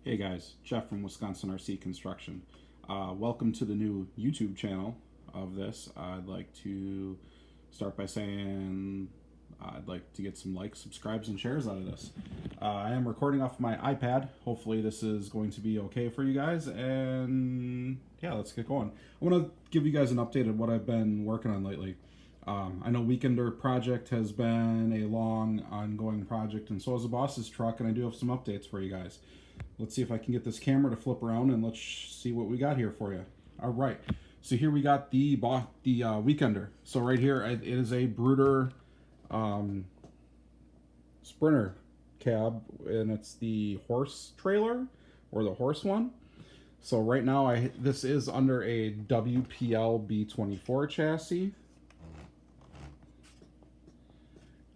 Hey guys, Jeff from Wisconsin RC Construction. Welcome to the new YouTube channel of this. I'd like to start by saying I'd like to get some likes, subscribes, and shares out of this. I am recording off my iPad. Hopefully this is going to be okay for you guys, and yeah, let's get going. I want to give you guys an update of what I've been working on lately. I know Weekender Project has been a long ongoing project, and so has the Boss's truck, and I do have some updates for you guys. Let's see if I can get this camera to flip around, and let's see what we got here for you. All right, so here we got the Weekender. So right here, it is a Bruder Sprinter cab, and it's the horse trailer, or the horse one. So right now, this is under a WPL B24 chassis.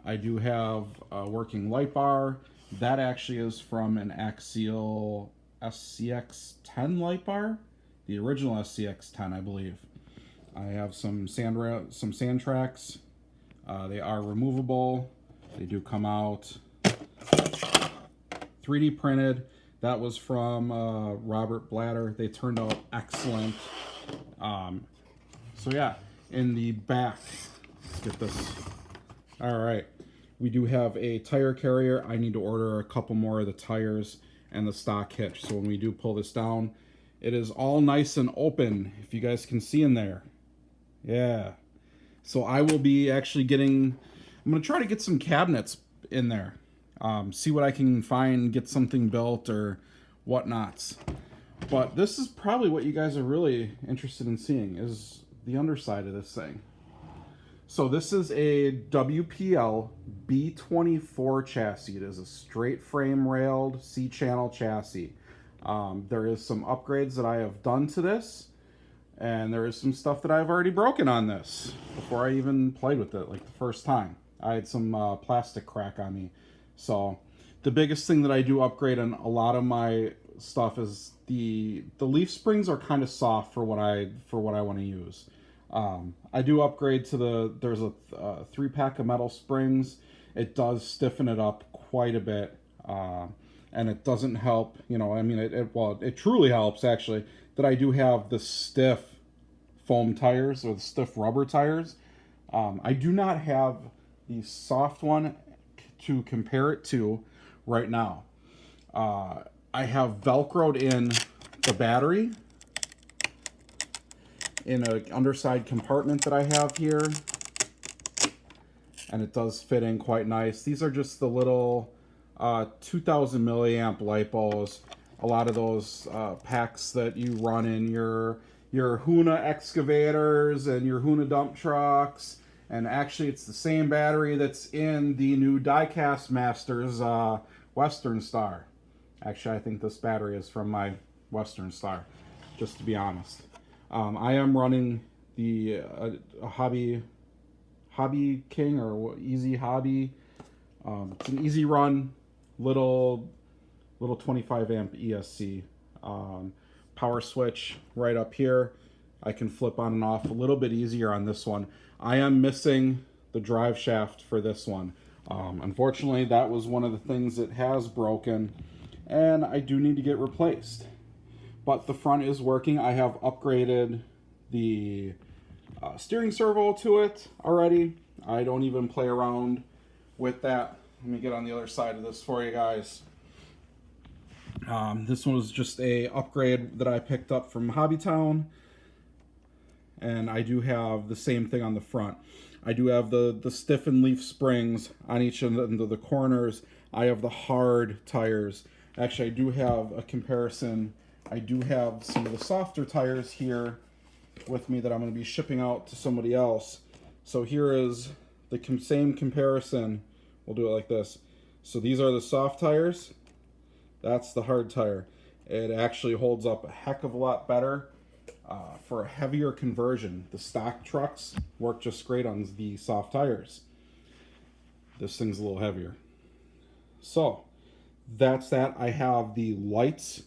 I do have a working light bar. That actually is from an Axial SCX10 light bar, the original SCX10, I believe. I have some sand tracks. They are removable. They do come out 3D printed. That was from Robert Blatter. They turned out excellent. So yeah, in the back, let's get this. All right. We do have a tire carrier. I need to order a couple more of the tires and the stock hitch. So when we do pull this down, it is all nice and open, if you guys can see in there. Yeah. So I will be actually I'm going to try to get some cabinets in there. See what I can find, get something built or whatnots. But this is probably what you guys are really interested in seeing, is the underside of this thing. So this is a WPL B24 chassis. It is a straight frame railed C-channel chassis. There is some upgrades that I have done to this, and there is some stuff that I've already broken on this before I even played with it, like the first time. I had some plastic crack on me. So the biggest thing that I do upgrade on a lot of my stuff is the leaf springs are kind of soft for what I want to use. I do upgrade to there's a 3-pack of metal springs. It does stiffen it up quite a bit, and it doesn't help, I mean, it truly helps, actually, that I do have the stiff foam tires, or the stiff rubber tires. I do not have the soft one to compare it to right now. I have Velcroed in the battery in an underside compartment that I have here, and it does fit in quite nice. These are just the little 2000 milliamp LiPos. A lot of those packs that you run in your Huna excavators and your Huna dump trucks, and actually it's the same battery that's in the new Diecast Masters Western Star. Actually, I think this battery is from my Western Star, just to be honest. I am running the Hobby King, or Easy Hobby. It's an easy run, little 25 amp ESC. Power switch right up here. I can flip on and off a little bit easier on this one. I am missing the drive shaft for this one. Unfortunately, that was one of the things that has broken, and I do need to get replaced. But the front is working. I have upgraded the steering servo to it already. I don't even play around with that. Let me get on the other side of this for you guys. This one was just a upgrade that I picked up from Hobbytown, and I do have the same thing on the front. I do have the stiffened leaf springs on each end of the corners. I have the hard tires. Actually, I do have a comparison. I do have some of the softer tires here with me that I'm going to be shipping out to somebody else. So here is the same comparison. We'll do it like this. So these are the soft tires. That's the hard tire. It actually holds up a heck of a lot better for a heavier conversion. The stock trucks work just great on the soft tires. This thing's a little heavier. So that's that. I have the lights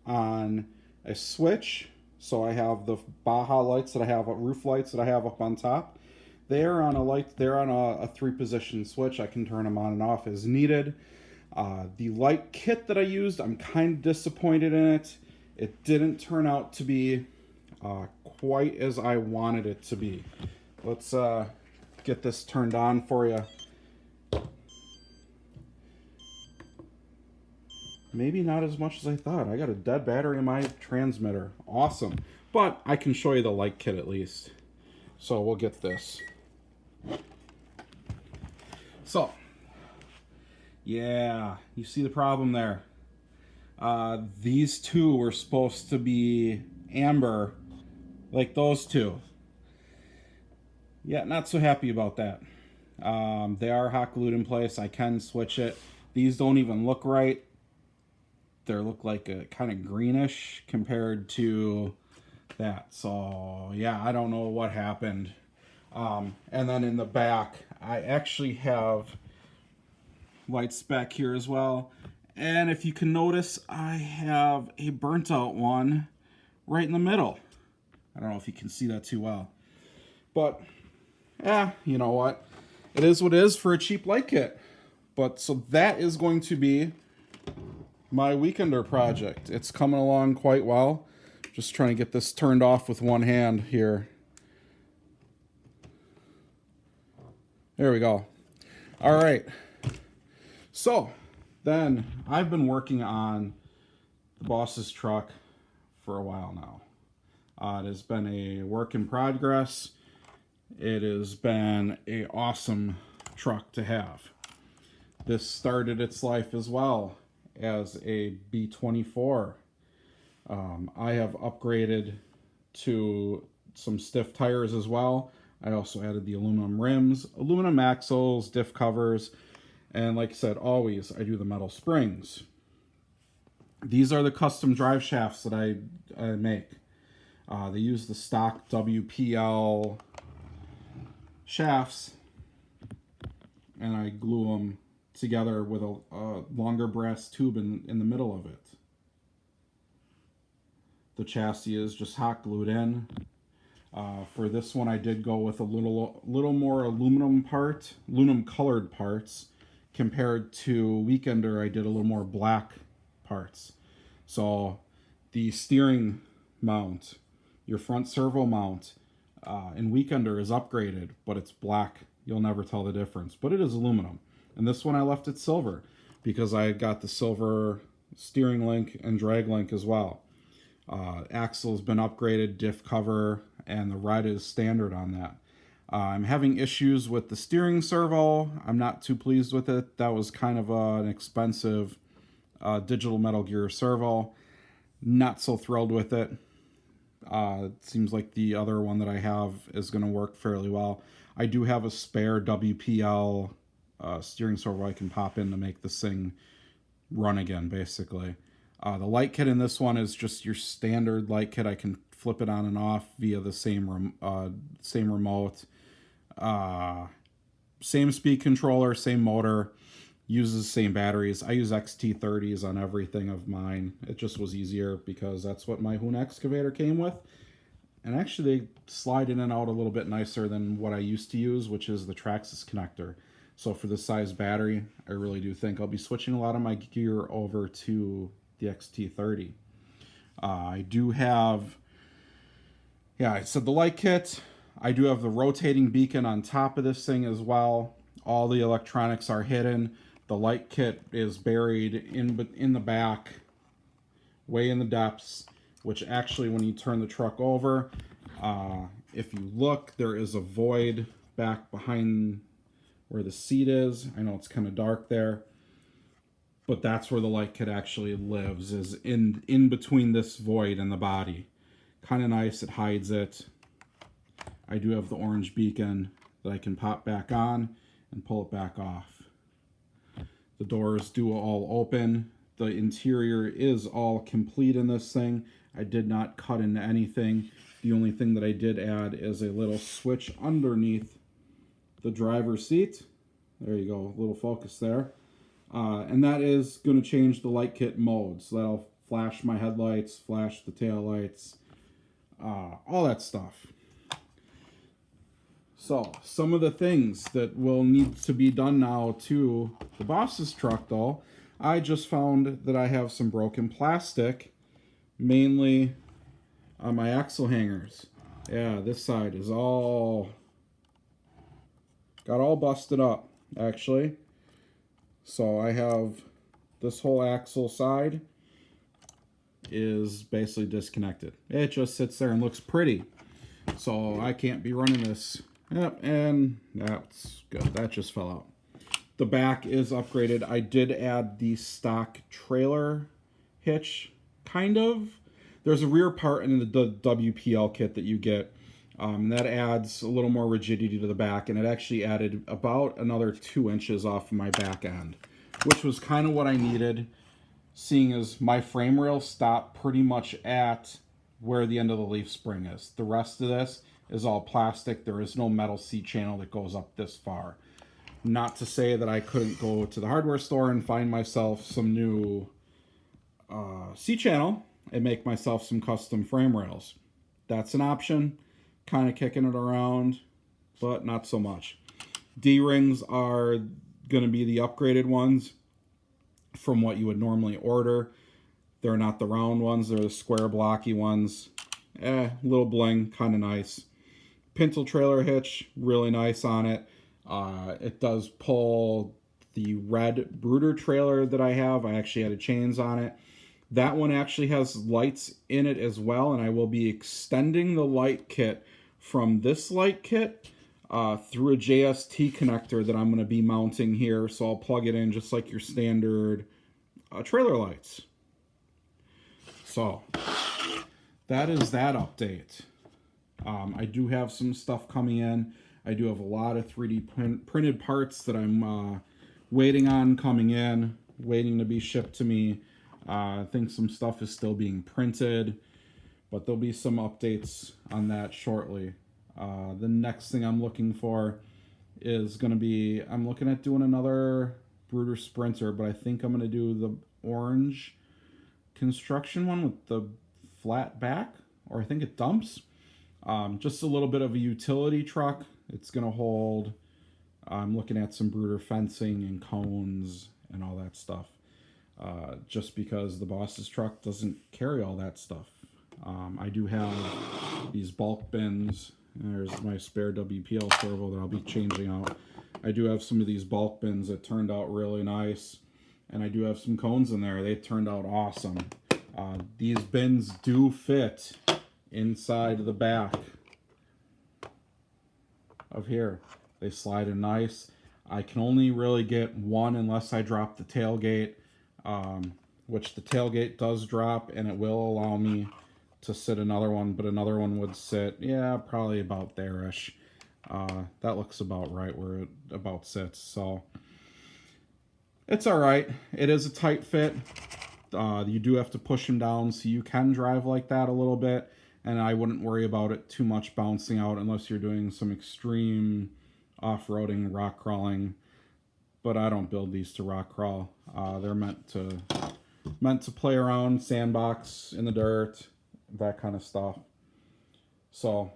on a switch. So I have the Baja lights that I have, roof lights that I have up on top. They're on a 3-position switch. I can turn them on and off as needed. The light kit that I used, I'm kind of disappointed in it. It didn't turn out to be quite as I wanted it to be. Let's get this turned on for you. Maybe not as much as I thought. I got a dead battery in my transmitter. Awesome. But I can show you the light kit at least. So we'll get this. So, yeah, you see the problem there. These two were supposed to be amber, like those two. Yeah, not so happy about that. They are hot glued in place. I can switch it. These don't even look right. They look like a kind of greenish compared to that. So yeah, I don't know what happened. And then in the back, I actually have lights back here as well. And if you can notice, I have a burnt out one right in the middle. I don't know if you can see that too well. But yeah, you know what? It is what it is for a cheap light kit. But so that is going to be my Weekender project. It's coming along quite well. Just trying to get this turned off with one hand here. There we go. All right. So then I've been working on the boss's truck for a while now. It has been a work in progress. It has been an awesome truck to have. This started its life as well as a B24. I have upgraded to some stiff tires as well. I also added the aluminum rims, aluminum axles, diff covers, and like I said, always I do the metal springs. These are the custom drive shafts that I make. They use the stock WPL shafts, and I glue them together with a longer brass tube in the middle of it. The chassis is just hot glued in. For this one, I did go with a little more aluminum colored parts, compared to Weekender. I did a little more black parts. So the steering mount, your front servo mount, in Weekender is upgraded, but it's black. You'll never tell the difference, but it is aluminum. And this one I left it silver because I got the silver steering link and drag link as well. Axle's been upgraded, diff cover, and the red is standard on that. I'm having issues with the steering servo. I'm not too pleased with it. That was kind of an expensive digital Metal Gear servo. Not so thrilled with it. It seems like the other one that I have is going to work fairly well. I do have a spare WPL steering servo I can pop in to make this thing run again, basically. The light kit in this one is just your standard light kit. I can flip it on and off via the same remote. Same speed controller, same motor, uses the same batteries. I use XT30s on everything of mine. It just was easier because that's what my Hoon excavator came with. And actually they slide in and out a little bit nicer than what I used to use, which is the Traxxas connector. So for this size battery, I really do think I'll be switching a lot of my gear over to the XT30. I do have, yeah, I said the light kit. I do have the rotating beacon on top of this thing as well. All the electronics are hidden. The light kit is buried in the back, way in the depths, which actually when you turn the truck over, if you look, there is a void back behind where the seat is. I know it's kind of dark there, but that's where the light kit actually lives, is in between this void and the body. Kind of nice, it hides it. I do have the orange beacon that I can pop back on and pull it back off. The doors do all open. The interior is all complete in this thing. I did not cut into anything. The only thing that I did add is a little switch underneath the driver's seat. There you go, a little focus there. And that is going to change the light kit mode. So that'll flash my headlights, flash the tail lights, all that stuff. So some of the things that will need to be done now to the boss's truck, though, I just found that I have some broken plastic, mainly on my axle hangers. Yeah, this side is all got all busted up, actually. So I have this whole axle side is basically disconnected. It just sits there and looks pretty. So I can't be running this. Yep, and that's good. That just fell out. The back is upgraded. I did add the stock trailer hitch, kind of. There's a rear part in the WPL kit that you get. That adds a little more rigidity to the back, and it actually added about another 2 inches off of my back end, which was kind of what I needed, seeing as my frame rail stopped pretty much at where the end of the leaf spring is. The rest of this is all plastic. There is no metal seat channel that goes up this far. Not to say that I couldn't go to the hardware store and find myself some new seat channel and make myself some custom frame rails. That's an option. Kind of kicking it around, but not so much. D-rings are going to be the upgraded ones from what you would normally order. They're not the round ones, they're the square blocky ones. Little bling, kind of nice. Pintle trailer hitch, really nice on it. It does pull the red Brooder trailer that I have. I actually added chains on it. That one actually has lights in it as well, and I will be extending the light kit from this light kit through a JST connector that I'm going to be mounting here. So I'll plug it in just like your standard trailer lights. So that is that update. I do have some stuff coming in. I do have a lot of 3D printed parts that I'm waiting on coming in, waiting to be shipped to me. I think some stuff is still being printed, but there'll be some updates on that shortly. The next thing I'm looking for is going to be, I'm looking at doing another Brooder Sprinter, but I think I'm going to do the orange construction one with the flat back, or I think it dumps. Just a little bit of a utility truck. It's going to hold, I'm looking at some Brooder fencing and cones and all that stuff. Just because the boss's truck doesn't carry all that stuff. I do have these bulk bins. There's my spare WPL servo that I'll be changing out. I do have some of these bulk bins that turned out really nice. And I do have some cones in there. They turned out awesome. These bins do fit inside the back of here. They slide in nice. I can only really get one unless I drop the tailgate, which the tailgate does drop, and it will allow me to sit another one, but another one would sit, yeah, probably about there-ish. That looks about right where it about sits, so it's all right. It is a tight fit. You do have to push them down, so you can drive like that a little bit, and I wouldn't worry about it too much bouncing out unless you're doing some extreme off-roading, rock crawling, but I don't build these to rock crawl. They're meant to play around, sandbox in the dirt, that kind of stuff. So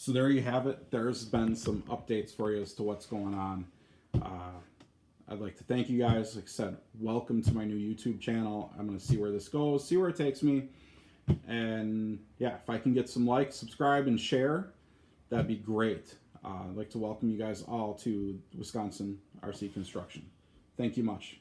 there you have it. There's been some updates for you as to what's going on. I'd like to thank you guys. Like I said, welcome to my new YouTube channel. I'm going to see where this goes, see where it takes me. And yeah, if I can get some likes, subscribe, and share, that'd be great. I'd like to welcome you guys all to Wisconsin RC Construction. Thank you much.